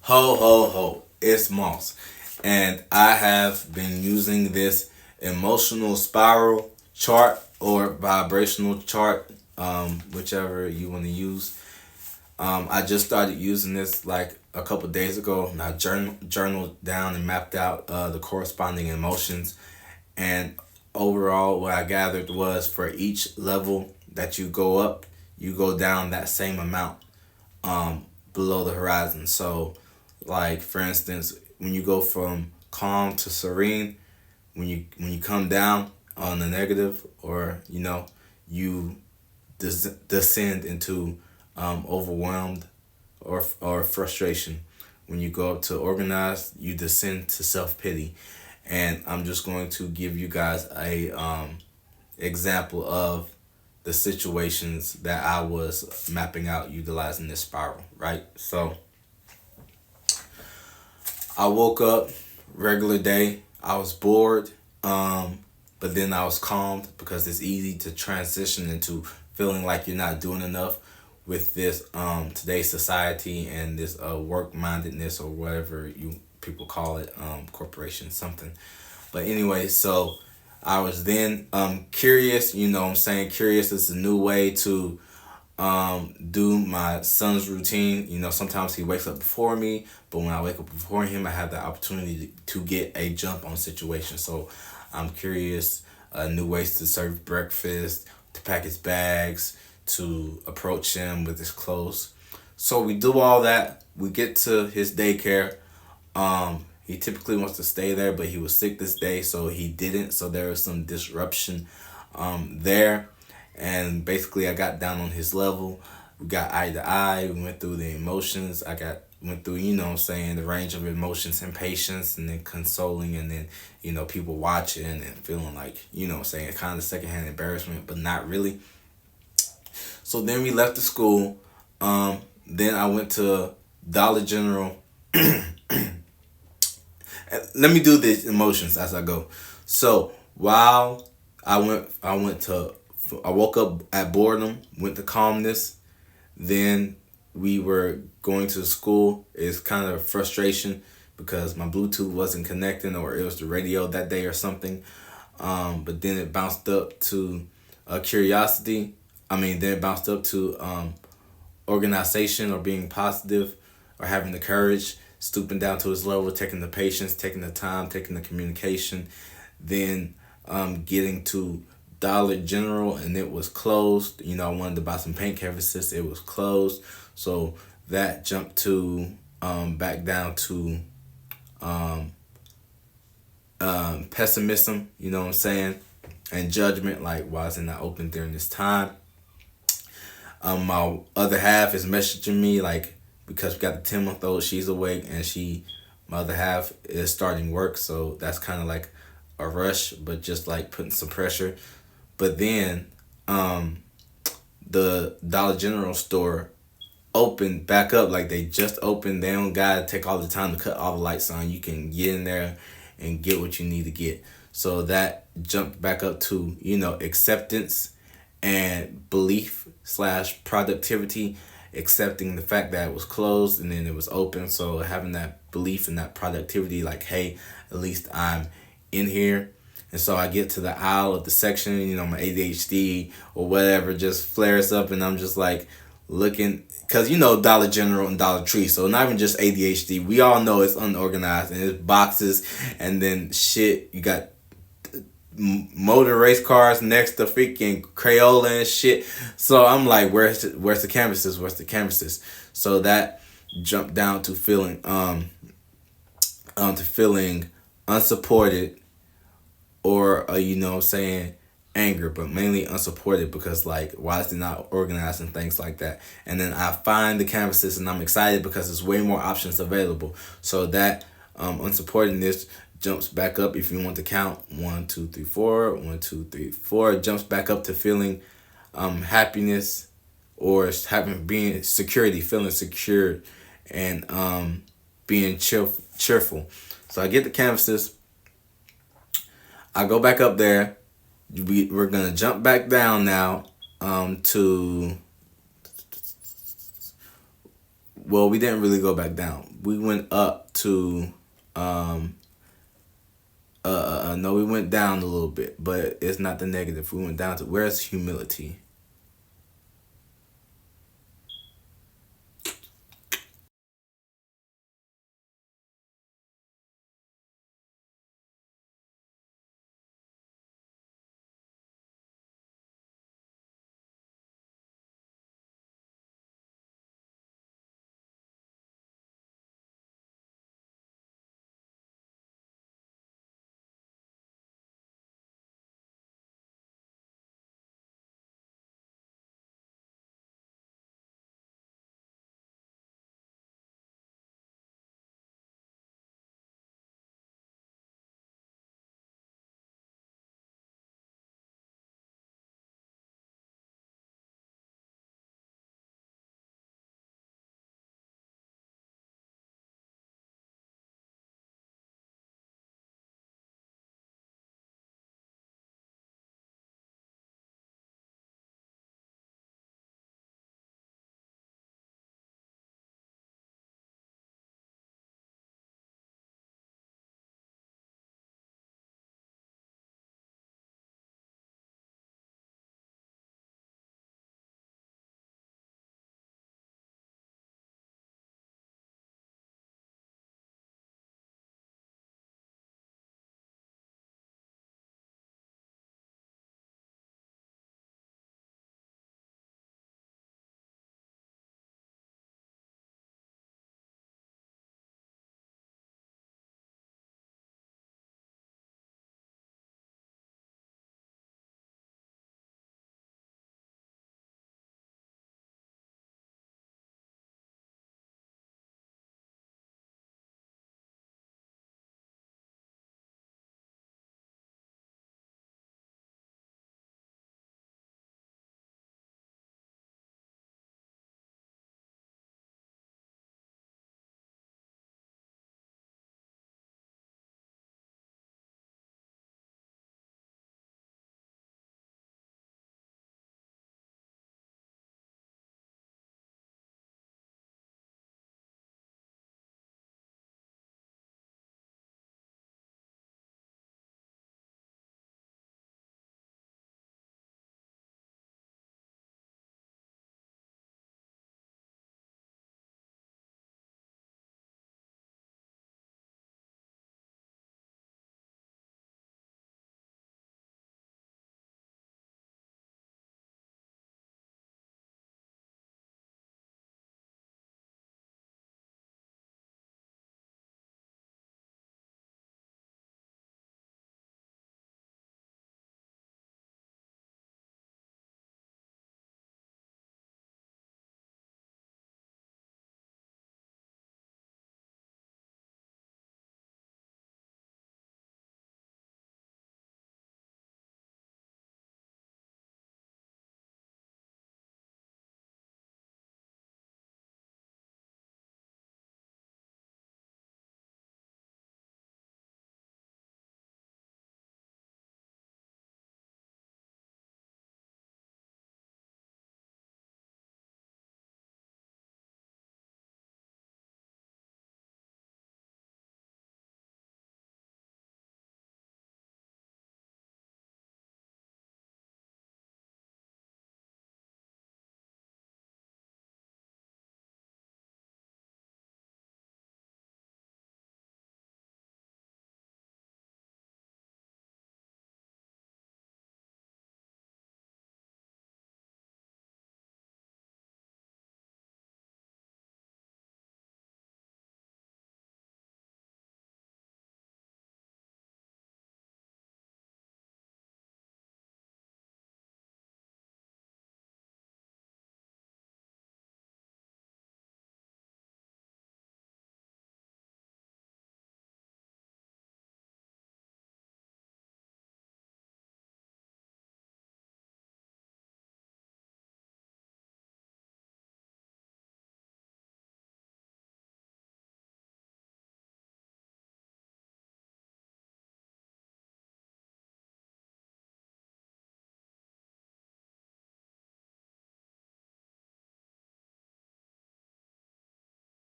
Ho, ho, ho. It's Moss. And I have been using this emotional spiral chart or vibrational chart, whichever you want to use. I just started using this like a couple days ago, and I journaled down and mapped out the corresponding emotions. And overall, what I gathered was for each level that you go up, you go down that same amount below the horizon. So, like for instance, when you go from calm to serene, when you come down on the negative, or you descend into overwhelmed or frustration. When you go up to organized, you descend to self pity, and I'm just going to give you guys a example of the situations that I was mapping out utilizing this spiral, right? So I woke up, regular day. I was bored, but then I was calmed because it's easy to transition into feeling like you're not doing enough with this today's society and this work mindedness or whatever you people call it, corporation something. But anyway, so I was then curious. What I'm saying, curious is a new way to do my son's routine. Sometimes he wakes up before me, but when I wake up before him, I have the opportunity to get a jump on situation. So I'm curious, new ways to serve breakfast, to pack his bags, to approach him with his clothes. So we do all that. We get to his daycare. He typically wants to stay there, but he was sick this day, so he didn't. So there was some disruption there. And basically, I got down on his level. We got eye to eye. We went through the emotions. Went through, what I'm saying, the range of emotions, impatience, and then consoling, and then, people watching and feeling like, what I'm saying, kind of secondhand embarrassment, but not really. So then we left the school. Then I went to Dollar General. Let me do the emotions as I go. So while I woke up at boredom, went to calmness. Then we were going to school. It's kind of frustration because my Bluetooth wasn't connecting, or it was the radio that day or something. But then it bounced up to curiosity. Then it bounced up to organization, or being positive, or having the courage, stooping down to his level, taking the patience, taking the time, taking the communication. Then getting to Dollar General, and it was closed. I wanted to buy some paint canvases. It was closed. So that jumped to back down to pessimism, what I'm saying, and judgment, like, why is it not open during this time? My other half is messaging me, like, because we got the 10-month-old, she's awake, and my other half is starting work, so that's kind of like a rush, but just like putting some pressure. But then the Dollar General store opened back up, like they just opened. They don't gotta take all the time to cut all the lights on. You can get in there and get what you need to get. So that jumped back up to, acceptance and belief / productivity, accepting the fact that it was closed and then it was open. So having that belief and that productivity, like, hey, at least I'm in here. And so I get to the aisle of the section, my ADHD or whatever just flares up, and I'm just like looking, because Dollar General and Dollar Tree, so not even just ADHD, we all know it's unorganized, and it's boxes, and then shit, you got motor race cars next to freaking Crayola and shit. So I'm like, where's the canvases? So that jumped down to feeling unsupported, or anger, but mainly unsupported, because like, why is it not organized and things like that. And then I find the canvases and I'm excited because there's way more options available. So that unsupportedness jumps back up. If you want to count 1 2 3 4, 1 2 3 4, it jumps back up to feeling happiness, or being security, feeling secure, and being cheerful. So I get the canvases, I go back up there. We're gonna jump back down now to well, we didn't really go back down. We went up to no, we went down a little bit, but it's not the negative. We went down to, where's humility?